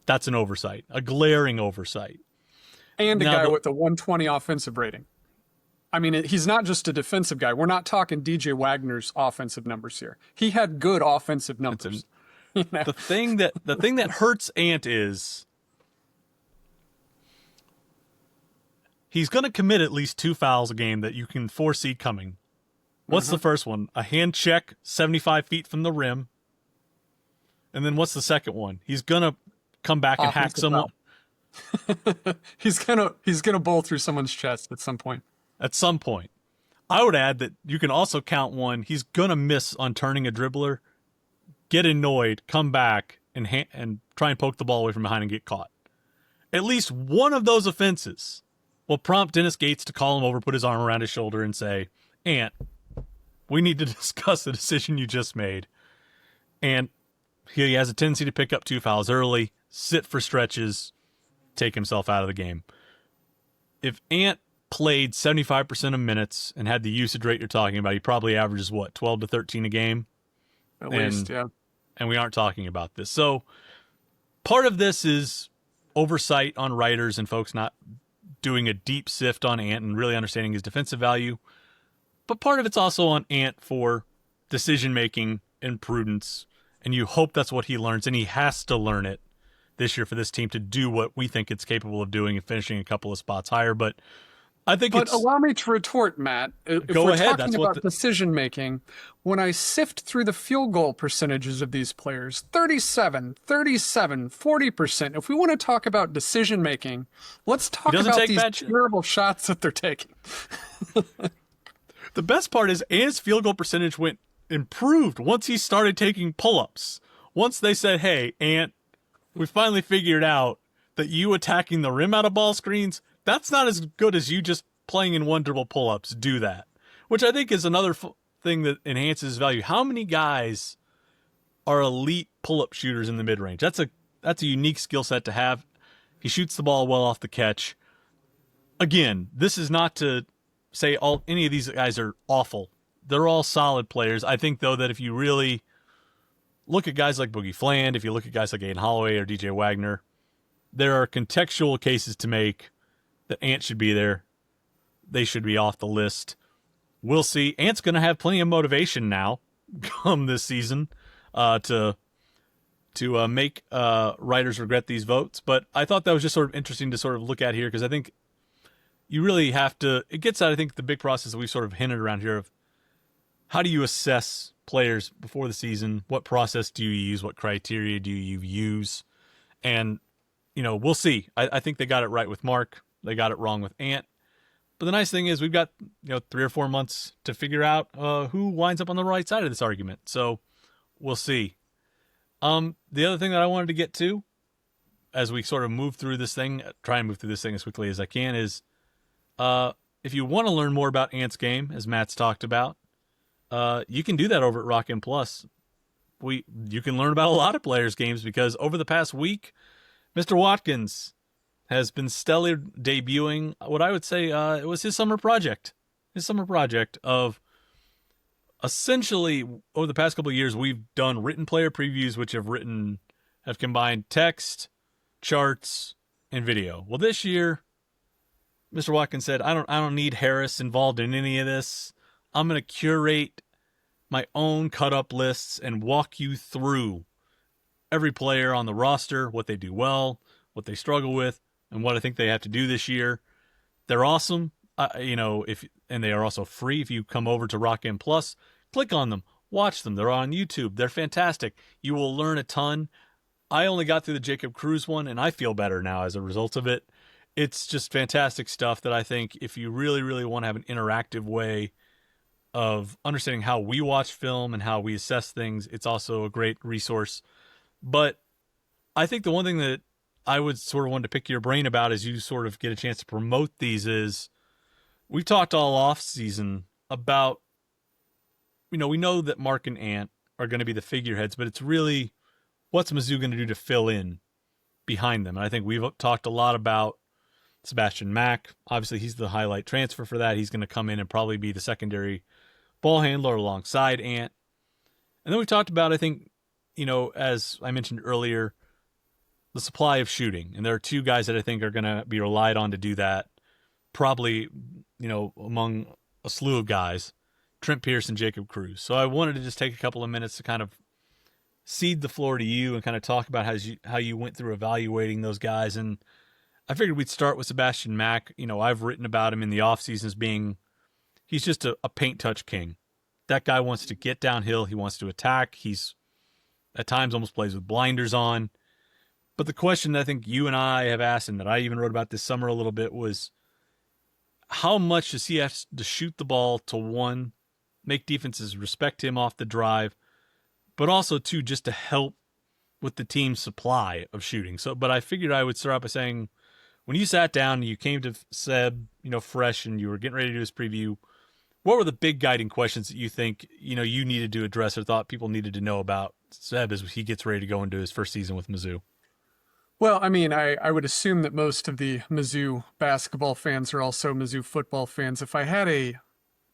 that's an oversight, a glaring oversight. And a guy with a 120 offensive rating. I mean, he's not just a defensive guy. We're not talking DJ Wagner's offensive numbers here. He had good offensive numbers. The thing that hurts Ant is he's going to commit at least 2 fouls a game that you can foresee coming. What's the first one? A hand check 75 feet from the rim. And then what's the second one? He's going to come back and hack someone. he's gonna bowl through someone's chest at some point. At some point. I would add that you can also count one. He's going to miss on turning a dribbler, get annoyed, come back, and try and poke the ball away from behind and get caught. At least one of those offenses will prompt Dennis Gates to call him over, put his arm around his shoulder, and say, Ant, we need to discuss the decision you just made. And he has a tendency to pick up 2 fouls early, sit for stretches, take himself out of the game. If Ant played 75% of minutes and had the usage rate you're talking about, he probably averages 12 to 13 a game? At least, yeah. And we aren't talking about this. So part of this is oversight on writers and folks not doing a deep sift on Ant and really understanding his defensive value. But part of it's also on Ant for decision-making and prudence. And you hope that's what he learns, and he has to learn it this year for this team to do what we think it's capable of doing and finishing a couple of spots higher. But I think allow me to retort, Matt. If go we're ahead. talking about decision-making, when I sift through the field goal percentages of these players, 37, 40%. If we want to talk about decision-making, let's talk about these terrible shots that they're taking. The best part is Ant's field goal percentage improved once he started taking pull-ups. Once they said, hey, Ant, we finally figured out that you attacking the rim out of ball screens, that's not as good as you just playing in one dribble pull-ups. Do that. Which I think is another thing that enhances his value. How many guys are elite pull-up shooters in the mid-range? That's a unique skill set to have. He shoots the ball well off the catch. Again, this is not to say any of these guys are awful. They're all solid players. I think, though, that if you really look at guys like Boogie Fland, if you look at guys like Aiden Holloway or DJ Wagner, there are contextual cases to make that Ant should be there. They should be off the list. We'll see. Ant's going to have plenty of motivation now come this season to make writers regret these votes. But I thought that was just sort of interesting to sort of look at here, because I think you really have to, it gets at, I think, the big process that we've sort of hinted around here of how do you assess players before the season? What process do you use? What criteria do you use? And, we'll see. I think they got it right with Mark. They got it wrong with Ant. But the nice thing is we've got, 3 or 4 months to figure out who winds up on the right side of this argument. So we'll see. The other thing that I wanted to get to as we sort of move through this thing, try and move through this thing as quickly as I can, is if you want to learn more about Ant's game, as Matt's talked about, you can do that over at Rockin' Plus. You can learn about a lot of players' games because over the past week, Mr. Watkins has been stellar debuting what I would say it was his summer project. His summer project of essentially over the past couple of years, we've done written player previews, which have combined text, charts, and video. Well, this year, Mr. Watkins said, I don't need Harris involved in any of this. I'm going to curate my own cut-up lists and walk you through every player on the roster, what they do well, what they struggle with, and what I think they have to do this year. They're awesome, and they are also free. If you come over to Rockin' Plus, click on them, watch them. They're on YouTube. They're fantastic. You will learn a ton. I only got through the Jacob Cruz one, and I feel better now as a result of it. It's just fantastic stuff that I think if you really, really want to have an interactive way of understanding how we watch film and how we assess things, it's also a great resource. But I think the one thing that I would sort of want to pick your brain about as you sort of get a chance to promote these is we've talked all off season about, we know that Mark and Ant are going to be the figureheads, but it's really what's Mizzou going to do to fill in behind them. And I think we've talked a lot about Sebastian Mack. Obviously, he's the highlight transfer for that. He's going to come in and probably be the secondary ball handler alongside Ant. And then we talked about, I think, as I mentioned earlier, the supply of shooting. And there are 2 guys that I think are going to be relied on to do that, probably, among a slew of guys, Trent Pierce and Jacob Cruz. So I wanted to just take a couple of minutes to kind of cede the floor to you and kind of talk about how you went through evaluating those guys. And I figured we'd start with Sebastian Mack. I've written about him in the offseason as being, he's just a paint touch king. That guy wants to get downhill. He wants to attack. He's at times almost plays with blinders on. But the question that I think you and I have asked, and that I even wrote about this summer a little bit, was how much does he have to shoot the ball to, 1, make defenses respect him off the drive, but also 2, just to help with the team's supply of shooting. But I figured I would start out by saying, when you sat down and you came to Seb, fresh, and you were getting ready to do his preview, what were the big guiding questions that you think, you needed to address or thought people needed to know about Seb as he gets ready to go into his first season with Mizzou? Well, I mean, I would assume that most of the Mizzou basketball fans are also Mizzou football fans. If I had a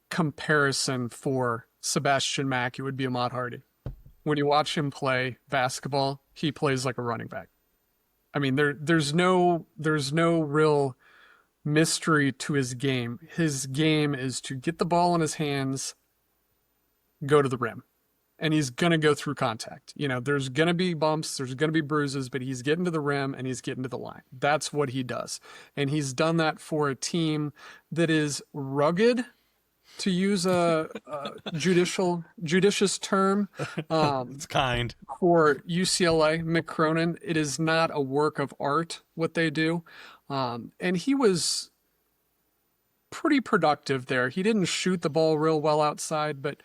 comparison for Sebastian Mack, it would be Ahmad Hardy. When you watch him play basketball, he plays like a running back. I mean, there's no real mystery to his game. His game is to get the ball in his hands, go to the rim. And he's going to go through contact. There's going to be bumps, there's going to be bruises, but he's getting to the rim and he's getting to the line. That's what he does. And he's done that for a team that is rugged, to use a judicious term. It's kind. For UCLA, Mick Cronin, it is not a work of art what they do. And he was pretty productive there. He didn't shoot the ball real well outside, but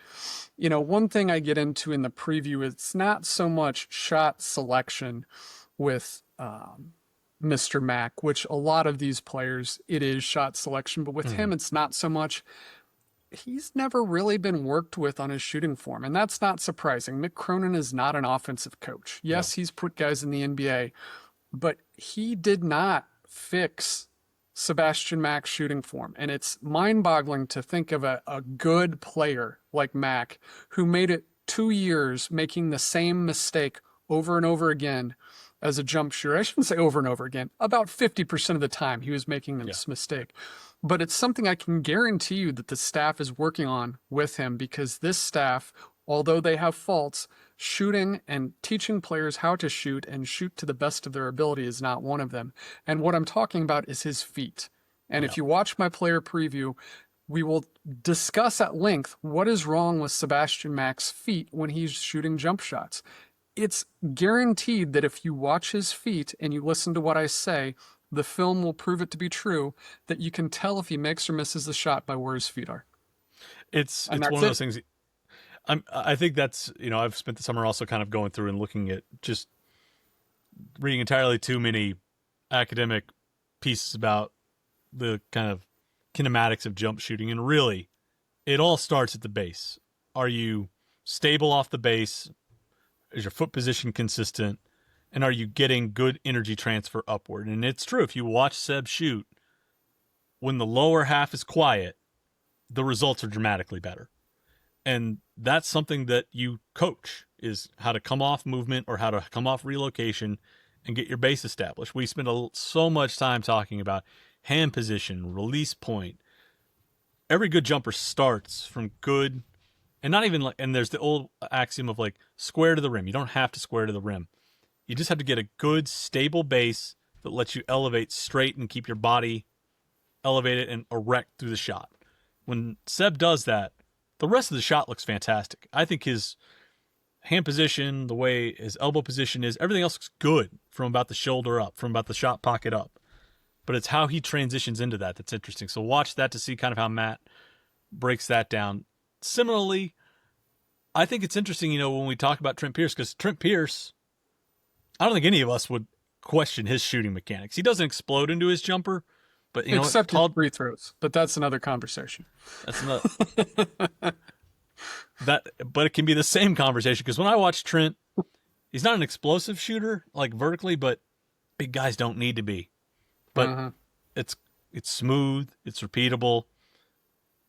one thing I get into in the preview, it's not so much shot selection with Mr. Mack, which a lot of these players, it is shot selection, but with him, it's not so much. He's never really been worked with on his shooting form, and that's not surprising. Mick Cronin is not an offensive coach. Yes, he's put guys in the NBA, but he did not fix Sebastian Mack's shooting form. And it's mind-boggling to think of a good player like Mack who made it 2 years making the same mistake over and over again as a jump shooter. I shouldn't say over and over again. About 50% of the time he was making this mistake. But it's something I can guarantee you that the staff is working on with him, because this staff, although they have faults, shooting and teaching players how to shoot and shoot to the best of their ability is not one of them. And what I'm talking about is his feet. And Yeah. if you watch my player preview, we will discuss at length what is wrong with Sebastian Mack's feet when he's shooting jump shots. It's guaranteed that if you watch his feet and you listen to what I say, the film will prove it to be true, that you can tell if he makes or misses the shot by where his feet are. It's And one that's of those it. things. I think that's, I've spent the summer also kind of going through and looking at just reading entirely too many academic pieces about the kind of kinematics of jump shooting, and really it all starts at the base. Are you stable off the base? Is your foot position consistent? And are you getting good energy transfer upward? And it's true, if you watch Seb shoot, when the lower half is quiet, the results are dramatically better. And that's something that you coach, is how to come off movement or how to come off relocation and get your base established. We spend so much time talking about hand position, release point. Every good jumper starts from good, and not even like, and there's the old axiom of like square to the rim. You don't have to square to the rim. You just have to get a good, stable base that lets you elevate straight and keep your body elevated and erect through the shot. When Seb does that, the rest of the shot looks fantastic. I think his hand position, the way his elbow position is, everything else looks good from about the shoulder up, from about the shot pocket up. But it's how he transitions into that that's interesting. So watch that to see kind of how Matt breaks that down. Similarly, I think it's interesting, when we talk about Trent Pierce, because Trent Pierce, I don't think any of us would question his shooting mechanics. He doesn't explode into his jumper, but Except his tall, free throws. But that's another conversation. that's another but it can be the same conversation, because when I watch Trent, he's not an explosive shooter like vertically, but big guys don't need to be. But it's smooth, it's repeatable.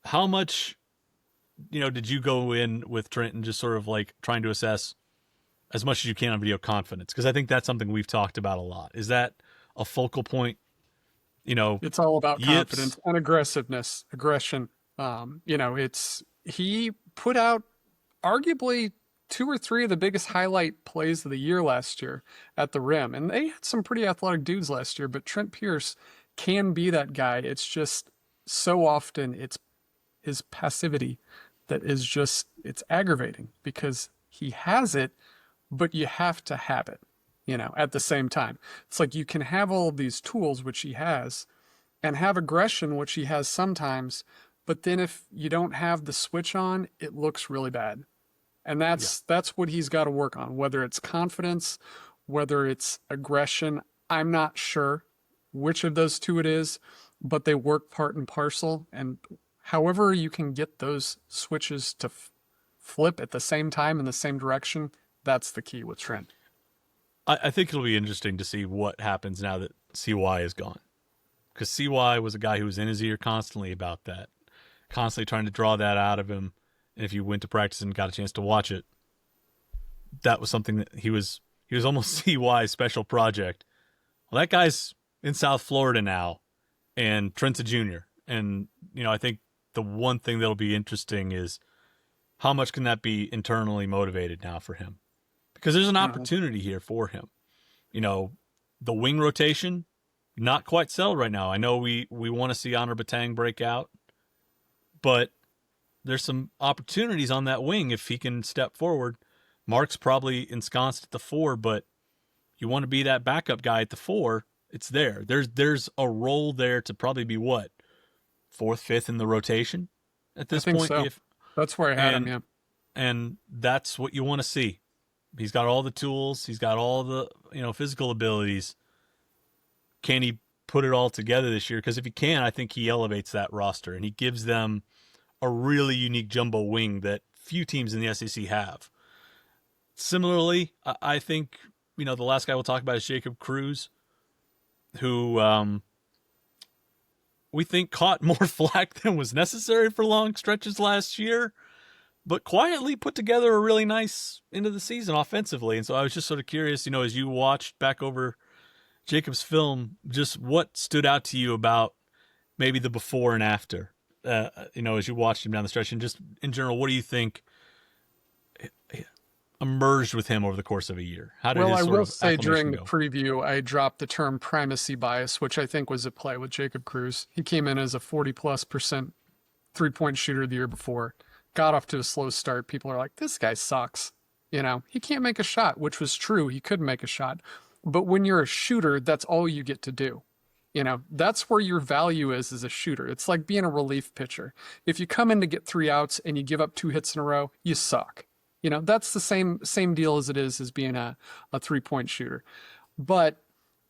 How much did you go in with Trent and just sort of like trying to assess as much as you can on video confidence? Because I think that's something we've talked about a lot. Is that a focal point? It's all about Yips. confidence and aggressiveness, aggression. He put out arguably two or three of the biggest highlight plays of the year last year at the rim. And they had some pretty athletic dudes last year, but Trent Pierce can be that guy. It's just so often it's his passivity that is just, it's aggravating, because he has it, but you have to have it, at the same time. It's like you can have all of these tools, which he has, and have aggression, which he has sometimes, but then if you don't have the switch on, it looks really bad. And that's what he's got to work on, whether it's confidence, whether it's aggression. I'm not sure which of those two it is, but they work part and parcel. And however you can get those switches to flip at the same time in the same direction, that's the key with Trent. I think it'll be interesting to see what happens now that CY is gone. Because CY was a guy who was in his ear constantly about that, constantly trying to draw that out of him. And if you went to practice and got a chance to watch it, that was something that he was almost CY's special project. Well, that guy's in South Florida now, and Trent's a junior. And, I think the one thing that'll be interesting is how much can that be internally motivated now for him? Because there's an opportunity here for him. The wing rotation, not quite settled right now. I know we want to see Honor Batang break out, but there's some opportunities on that wing if he can step forward. Mark's probably ensconced at the 4, but you want to be that backup guy at the 4. It's there. There's a role there to probably be what, 4th, 5th in the rotation at this point. So. That's where I had him. Yeah, and that's what you want to see. He's got all the tools. He's got all the physical abilities. Can he put it all together this year? Because if he can, I think he elevates that roster and he gives them a really unique jumbo wing that few teams in the SEC have. Similarly, I think the last guy we'll talk about is Jacob Cruz, who we think caught more flack than was necessary for long stretches last year, but quietly put together a really nice end of the season offensively. And so I was just sort of curious, as you watched back over Jacob's film, just what stood out to you about maybe the before and after, as you watched him down the stretch, and just in general, what do you think emerged with him over the course of a year? How did Well, his I sort will of say acclimation during the go? preview, I dropped the term primacy bias, which I think was at play with Jacob Cruz. He came in as a 40+% 3-point shooter the year before, got off to a slow start. People are like, this guy sucks. He can't make a shot, which was true. He couldn't make a shot. But when you're a shooter, that's all you get to do. That's where your value is as a shooter. It's like being a relief pitcher. If you come in to get 3 outs and you give up 2 hits in a row, you suck. That's the same deal as it is as being a 3-point shooter. But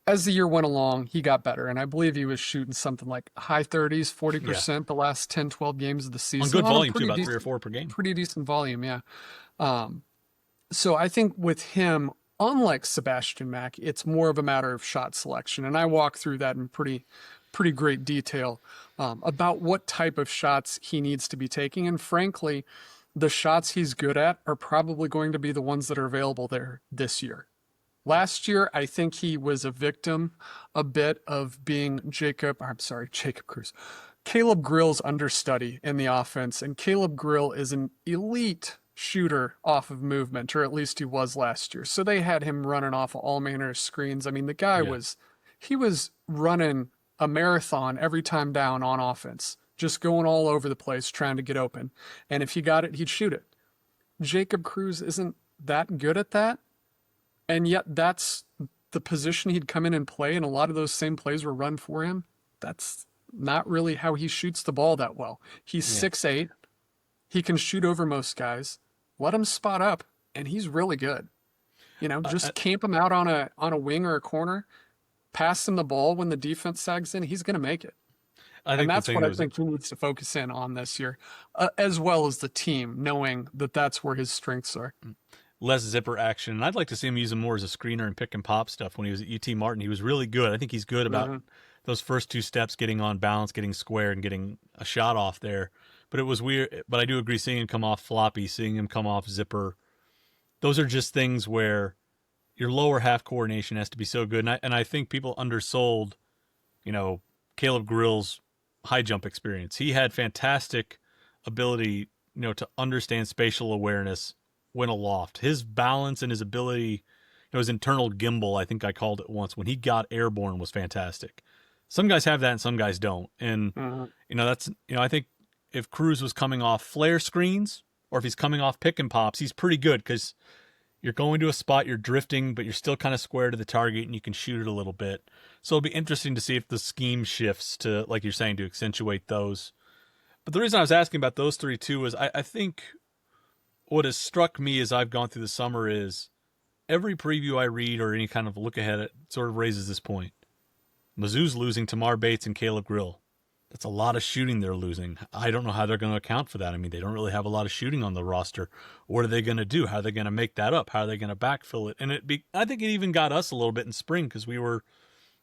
as the year went along, he got better. And I believe he was shooting something like high 30s, Yeah. 40% the last 10, 12 games of the On season. good On a volume, too, pretty about 3 or decent, 4 per game. pretty decent volume, yeah. So I think with him, unlike Sebastian Mack, it's more of a matter of shot selection. And I walk through that in pretty great detail about what type of shots he needs to be taking. And frankly, the shots he's good at are probably going to be the ones that are available there this year. Last year, I think he was a victim a bit of being Jacob Cruz, Caleb Grill's understudy in the offense. And Caleb Grill is an elite shooter off of movement, or at least he was last year. So they had him running off of all manner of screens. I mean, the guy he was running a marathon every time down on offense, just going all over the place trying to get open. And if he got it, he'd shoot it. Jacob Cruz isn't that good at that. And yet that's the position he'd come in and play. And a lot of those same plays were run for him. That's not really how he shoots the ball that well. He's 6'8". He can shoot over most guys. Let him spot up, and he's really good. Just camp him out on a wing or a corner, pass him the ball when the defense sags in. He's going to make it. And that's what I think he needs to focus in on this year, as well as the team, knowing that that's where his strengths are. Less zipper action. And I'd like to see him use him more as a screener and pick and pop stuff. When he was at UT Martin, he was really good. I think he's good about those first 2 steps, getting on balance, getting square, and getting a shot off there. But it was weird. But I do agree, seeing him come off floppy, seeing him come off zipper, those are just things where your lower half coordination has to be so good. And I think people undersold, Caleb Grill's high jump experience. He had fantastic ability, to understand spatial awareness when aloft. His balance and his ability, his internal gimbal, I think I called it once, when he got airborne was fantastic. Some guys have that and some guys don't. And, that's, I think if Cruz was coming off flare screens or if he's coming off pick and pops, he's pretty good because you're going to a spot, you're drifting, but you're still kind of square to the target and you can shoot it a little bit. So it'll be interesting to see if the scheme shifts to, like you're saying, to accentuate those. But the reason I was asking about those 3 too is I think what has struck me as I've gone through the summer is every preview I read or any kind of look ahead, it sort of raises this point. Mizzou's losing Tamar Bates and Caleb Grill. That's a lot of shooting they're losing. I don't know how they're going to account for that. I mean, they don't really have a lot of shooting on the roster. What are they going to do? How are they going to make that up? How are they going to backfill it? And I think it even got us a little bit in spring because we were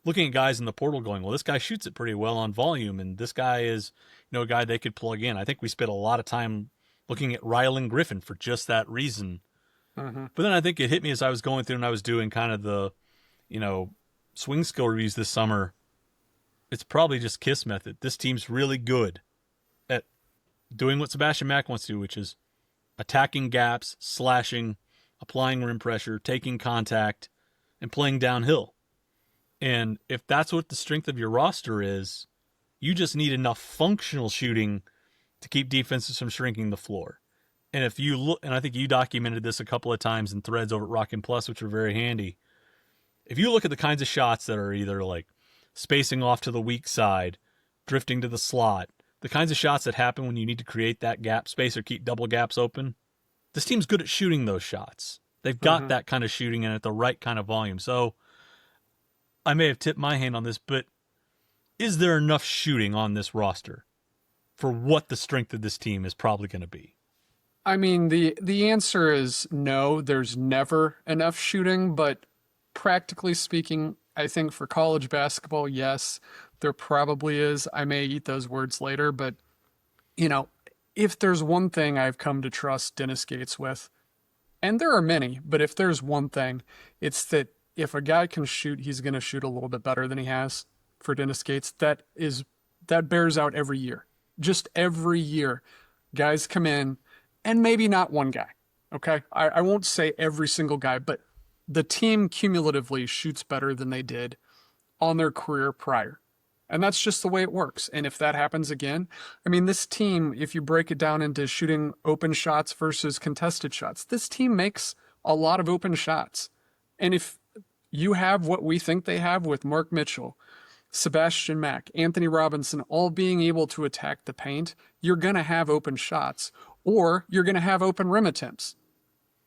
looking at guys in the portal going, well, this guy shoots it pretty well on volume, and this guy is, a guy they could plug in. I think we spent a lot of time looking at Rylan Griffin for just that reason. But then I think it hit me as I was going through and I was doing kind of the, swing skill reviews this summer. It's probably just KISS method. This team's really good at doing what Sebastian Mack wants to do, which is attacking gaps, slashing, applying rim pressure, taking contact, and playing downhill. And if that's what the strength of your roster is, you just need enough functional shooting to keep defenses from shrinking the floor. And if you look, and I think you documented this a couple of times in threads over at Rockin' Plus, which were very handy. If you look at the kinds of shots that are either like spacing off to the weak side, drifting to the slot, the kinds of shots that happen when you need to create that gap space or keep double gaps open, this team's good at shooting those shots. They've got that kind of shooting and at the right kind of volume. So I may have tipped my hand on this, but is there enough shooting on this roster for what the strength of this team is probably going to be? I mean, the answer is no, there's never enough shooting, but practically speaking, I think for college basketball, yes, there probably is. I may eat those words later, but, if there's one thing I've come to trust Dennis Gates with, and there are many, but if there's one thing, it's that if a guy can shoot, he's going to shoot a little bit better than he has for Dennis Gates. That bears out every year. Just every year, guys come in, and maybe not one guy. Okay. I won't say every single guy, but the team cumulatively shoots better than they did on their career prior. And that's just the way it works. And if that happens again, I mean, this team, if you break it down into shooting open shots versus contested shots, this team makes a lot of open shots. And if you have what we think they have with Mark Mitchell, Sebastian Mack, Anthony Robinson, all being able to attack the paint, you're going to have open shots or you're going to have open rim attempts.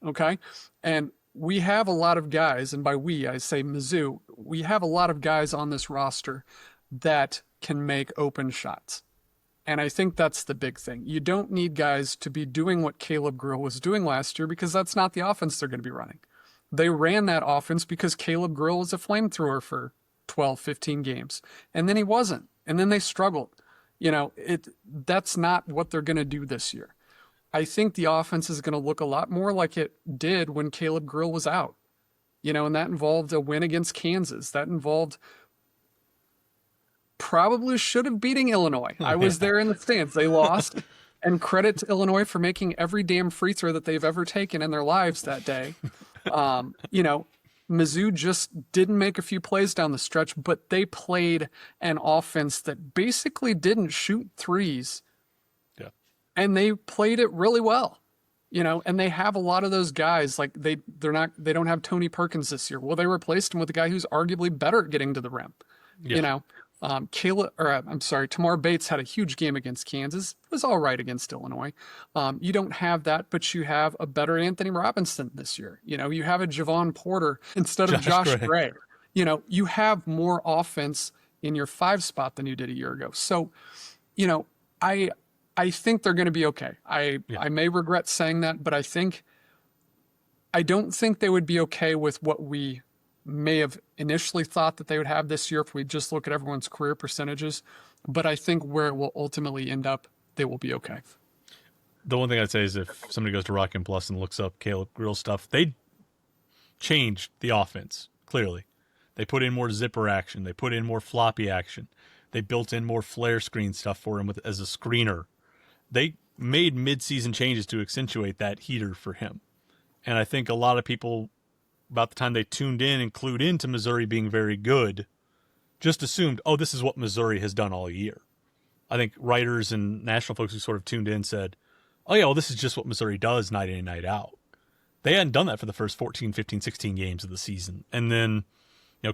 Okay. And we have a lot of guys, and by we, I say Mizzou, we have a lot of guys on this roster that can make open shots. And I think that's the big thing. You don't need guys to be doing what Caleb Grill was doing last year because that's not the offense they're going to be running. They ran that offense because Caleb Grill was a flamethrower for 12, 15 games. And then he wasn't. And then they struggled. That's not what they're going to do this year. I think the offense is going to look a lot more like it did when Caleb Grill was out. And that involved a win against Kansas. That involved probably should have beating Illinois. I was there in the stands. They lost. And credit to Illinois for making every damn free throw that they've ever taken in their lives that day. Mizzou just didn't make a few plays down the stretch, but they played an offense that basically didn't shoot threes. Yeah. And they played it really well. And they have a lot of those guys. Like they don't have Tony Perkins this year. Well, they replaced him with a guy who's arguably better at getting to the rim. Yeah. Tamar Bates had a huge game against Kansas. It was all right against Illinois. You don't have that, but you have a better Anthony Robinson this year. You have a Javon Porter instead of Josh Gray. You have more offense in your 5 spot than you did a year ago. So, I think they're going to be okay. I may regret saying that, but I don't think they would be okay with what we may have initially thought that they would have this year if we just look at everyone's career percentages. But I think where it will ultimately end up, they will be okay. The one thing I'd say is if somebody goes to Rockin' Plus and looks up Caleb Grill stuff, they changed the offense, clearly. They put in more zipper action. They put in more floppy action. They built in more flare screen stuff for him as a screener. They made mid-season changes to accentuate that heater for him. And I think a lot of people, about the time they tuned in and clued into Missouri being very good, just assumed, oh, this is what Missouri has done all year. I think writers and national folks who sort of tuned in said, oh, yeah, well, this is just what Missouri does night in and night out. They hadn't done that for the first 14, 15, 16 games of the season. And then,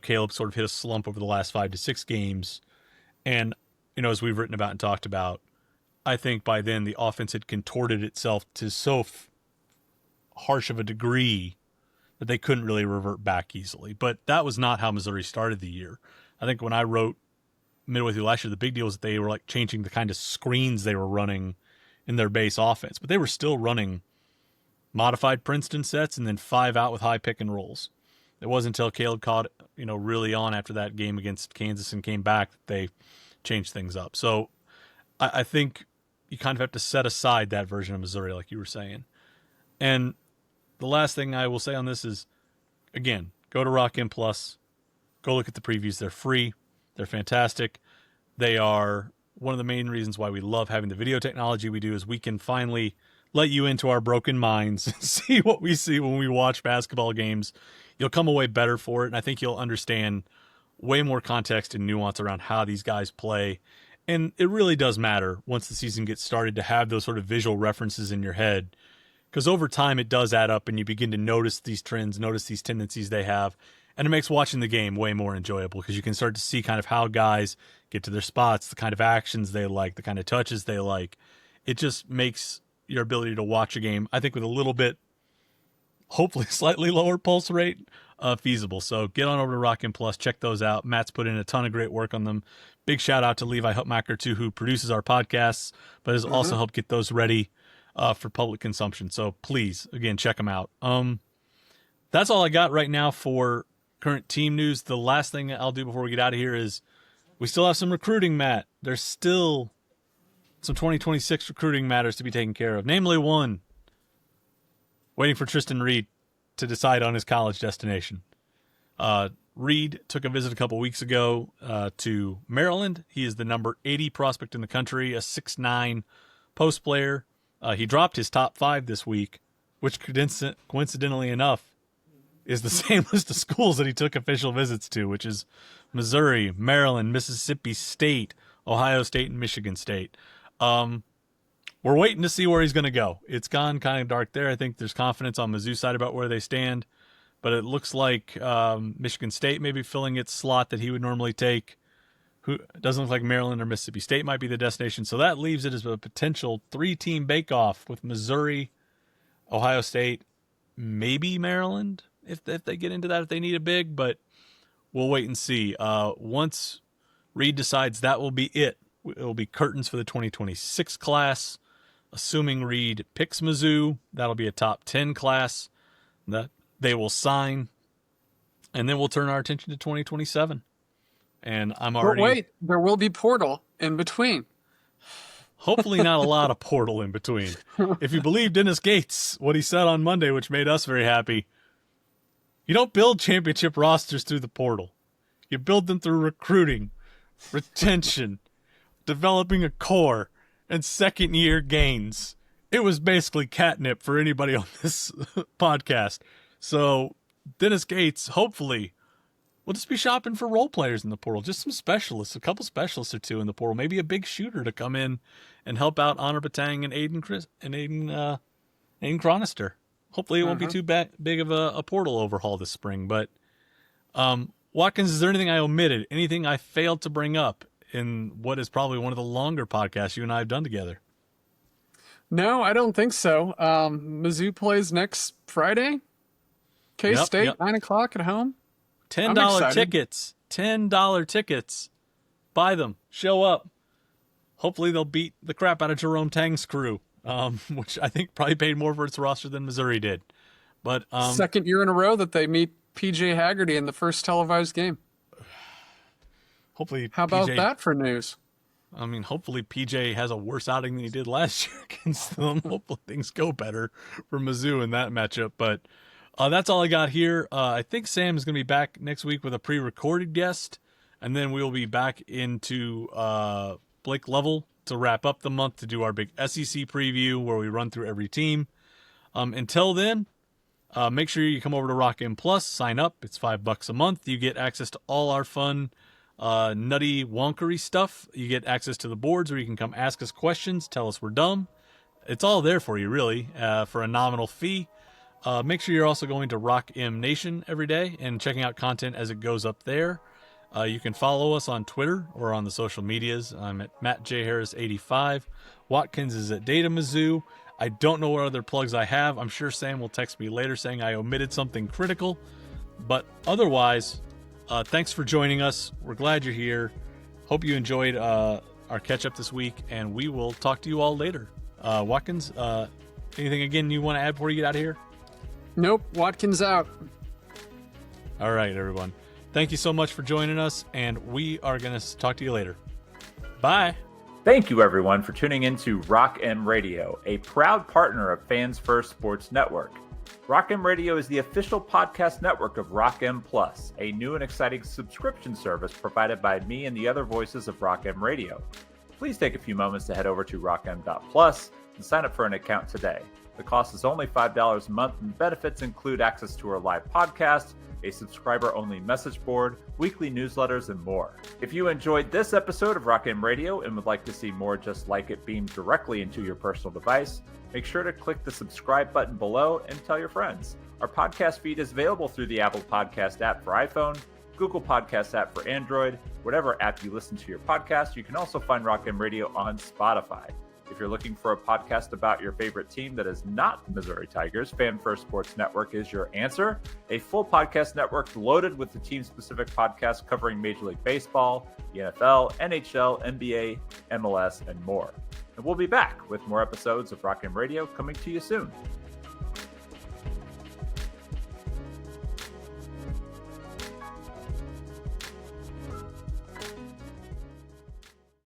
Caleb sort of hit a slump over the last 5 to 6 games. And, as we've written about and talked about, I think by then the offense had contorted itself to so harsh of a degree that they couldn't really revert back easily. But that was not how Missouri started the year. I think when I wrote midway through last year, the big deal was that they were like changing the kind of screens they were running in their base offense. But they were still running modified Princeton sets and then 5 out with high pick and rolls. It wasn't until Caleb caught, really on after that game against Kansas and came back that they changed things up. So I think you kind of have to set aside that version of Missouri, like you were saying. And the last thing I will say on this is, again, go to Rockin' Plus, go look at the previews. They're free. They're fantastic. They are one of the main reasons why we love having the video technology we do is we can finally let you into our broken minds, see what we see when we watch basketball games. You'll come away better for it, and I think you'll understand way more context and nuance around how these guys play. And it really does matter once the season gets started to have those sort of visual references in your head, because over time it does add up and you begin to notice these trends, notice these tendencies they have, and it makes watching the game way more enjoyable because you can start to see kind of how guys get to their spots, the kind of actions they like, the kind of touches they like. It just makes your ability to watch a game, I think with a little bit, hopefully slightly lower pulse rate, feasible. So get on over to Rockin' Plus, check those out. Matt's put in a ton of great work on them. Big shout out to Levi Hutmacher too, who produces our podcasts, but has also helped get those ready for public consumption. So please, again, check them out. That's all I got right now for current team news. The last thing I'll do before we get out of here is we still have some recruiting, Matt. There's still some 2026 recruiting matters to be taken care of. Namely one, waiting for Tristan Reed to decide on his college destination. Reed took a visit a couple weeks ago to Maryland. He is the number 80 prospect in the country, a 6'9" post player. He dropped his top 5 this week, which coincidentally enough is the same list of schools that he took official visits to, which is Missouri, Maryland, Mississippi State, Ohio State, and Michigan State. We're waiting to see where he's going to go. It's gone kind of dark there. I think there's confidence on Mizzou's side about where they stand, but it looks like Michigan State may be filling its slot that he would normally take. Who doesn't look like Maryland or Mississippi State might be the destination. So that leaves it as a potential 3-team bake-off with Missouri, Ohio State, maybe Maryland if they get into that, if they need a big, but we'll wait and see. Once Reed decides that will be it, it will be curtains for the 2026 class. Assuming Reed picks Mizzou, that'll be a top 10 class that they will sign. And then we'll turn our attention to 2027. And I'm already... But wait, there will be portal in between. Hopefully not a lot of portal in between. If you believe Dennis Gates, what he said on Monday, which made us very happy, you don't build championship rosters through the portal. You build them through recruiting, retention, developing a core, and second-year gains. It was basically catnip for anybody on this podcast. So Dennis Gates, hopefully, we'll just be shopping for role players in the portal. Just some specialists, a couple specialists or two in the portal. Maybe a big shooter to come in and help out Honor Batang and Aiden Chronister. Hopefully it won't be too big of a portal overhaul this spring. But Watkins, is there anything I omitted? Anything I failed to bring up in what is probably one of the longer podcasts you and I have done together? No, I don't think so. Mizzou plays next Friday. K-State, 9 o'clock at home. $10 tickets. $10 tickets. Buy them. Show up. Hopefully they'll beat the crap out of Jerome Tang's crew, which I think probably paid more for its roster than Missouri did. But second year in a row that they meet PJ Haggerty in the first televised game. Hopefully, how about that for news? I mean, hopefully PJ has a worse outing than he did last year against them. Hopefully things go better for Mizzou in that matchup. But that's all I got here. I think Sam is going to be back next week with a pre-recorded guest, and then we'll be back into Blake Level to wrap up the month to do our big SEC preview where we run through every team. Until then, make sure you come over to Rock M Plus, sign up. It's $5 a month. You get access to all our fun, nutty, wonkery stuff. You get access to the boards where you can come ask us questions, tell us we're dumb. It's all there for you, really, for a nominal fee. Make sure you're also going to Rock M Nation every day and checking out content as it goes up there. You can follow us on Twitter or on the social medias. I'm at MattJHarris85. Watkins is at Data Mizzou. I don't know what other plugs I have. I'm sure Sam will text me later saying I omitted something critical. But otherwise, thanks for joining us. We're glad you're here. Hope you enjoyed our catch-up this week, and we will talk to you all later. Watkins, anything again you want to add before you get out of here? Nope, Watkins out. All right, everyone. Thank you so much for joining us, and we are going to talk to you later. Bye. Thank you, everyone, for tuning in to Rock M Radio, a proud partner of Fans First Sports Network. Rock M Radio is the official podcast network of Rock M Plus, a new and exciting subscription service provided by me and the other voices of Rock M Radio. Please take a few moments to head over to rockm.plus and sign up for an account today. The cost is only $5 a month, and benefits include access to our live podcast, a subscriber-only message board, weekly newsletters, and more. If you enjoyed this episode of Rock M Radio and would like to see more just like it beamed directly into your personal device, make sure to click the subscribe button below and tell your friends. Our podcast feed is available through the Apple Podcast app for iPhone, Google Podcast app for Android, whatever app you listen to your podcast. You can also find Rock M Radio on Spotify. If you're looking for a podcast about your favorite team that is not the Missouri Tigers, Fan First Sports Network is your answer. A full podcast network loaded with the team-specific podcasts covering Major League Baseball, the NFL, NHL, NBA, MLS, and more. And we'll be back with more episodes of Rock M Radio coming to you soon.